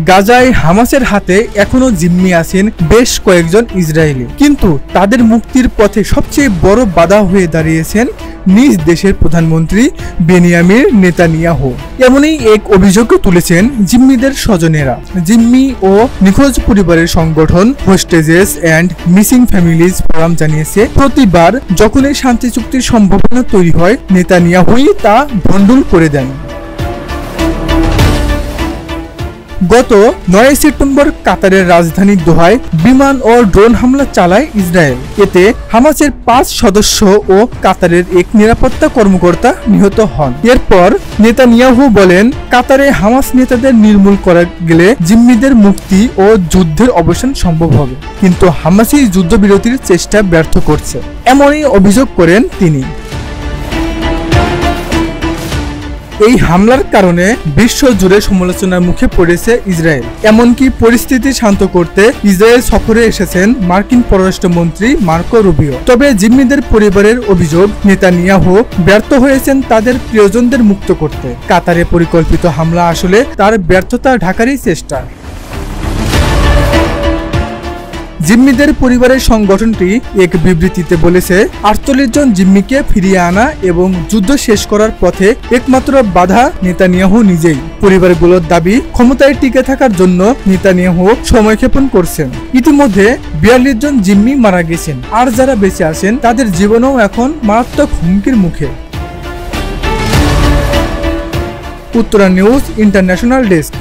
গাজায় হামাসের হাতে এখনো জিম্মি আছেন বেশ কয়েকজন ইসরায়েলি, কিন্তু তাদের মুক্তির পথে সবচেয়ে বড় বাধা হয়ে দাঁড়িয়েছেন নিজ দেশের প্রধানমন্ত্রী বেনিয়ামিন নেতানিয়াহু। এমনই এক অভিযোগ তুলেছেন জিম্মিদের স্বজনেরা। জিম্মি ও নিখোঁজ পরিবারের সংগঠন হোস্টেজেস অ্যান্ড মিসিং ফ্যামিলিজ ফোরাম জানিয়েছে, প্রতিবার যখনই শান্তি চুক্তির সম্ভাবনা তৈরি হয়, নেতানিয়াহুই তা ভণ্ডুল করে দেন। গত 9 সেপ্টেম্বর কাতারের রাজধানী দোহায় বিমান ও ড্রোন হামলা চালায় ইসরায়েল। এতে হামাসের 5 সদস্য ও কাতারের এক নিরাপত্তা কর্মকর্তা নিহত হন। এরপর নেতানিয়াহু বলেন, কাতারে হামাস নেতাদের নির্মূল করা গেলে জিম্মিদের মুক্তি ও যুদ্ধের অবসান সম্ভব হবে, কিন্তু হামাসই যুদ্ধবিরতির চেষ্টা ব্যর্থ করছে, এমনই অভিযোগ করেন তিনি। এই হামলার কারণে বিশ্ব জুড়ে সমালোচনার মুখে পড়েছে ইসরায়েল। এমনকি পরিস্থিতি শান্ত করতে ইসরায়েল সফরে এসেছেন মার্কিন পররাষ্ট্রমন্ত্রী মার্কো রুবিও। তবে জিম্মিদের পরিবারের অভিযোগ, নেতানিয়াহু ব্যর্থ হয়েছেন তাদের প্রিয়জনদের মুক্ত করতে। কাতারে পরিকল্পিত হামলা আসলে তার ব্যর্থতা ঢাকারই চেষ্টা। জিম্মিদের পরিবারের সংগঠনটি এক বিবৃতিতে বলেছে, 48 জন জিম্মিকে ফিরিয়ে আনা এবং যুদ্ধ শেষ করার পথে একমাত্র বাধা নেতানিয়াহু নিজেই। পরিবারগুলোর দাবি, ক্ষমতায় টিকে থাকার জন্য নেতানিয়াহু সময়ক্ষেপণ করছেন। ইতিমধ্যে 42 জন জিম্মি মারা গেছেন, আর যারা বেঁচে আছেন তাদের জীবনও এখন মারাত্মক হুমকির মুখে। Uttara news international desk.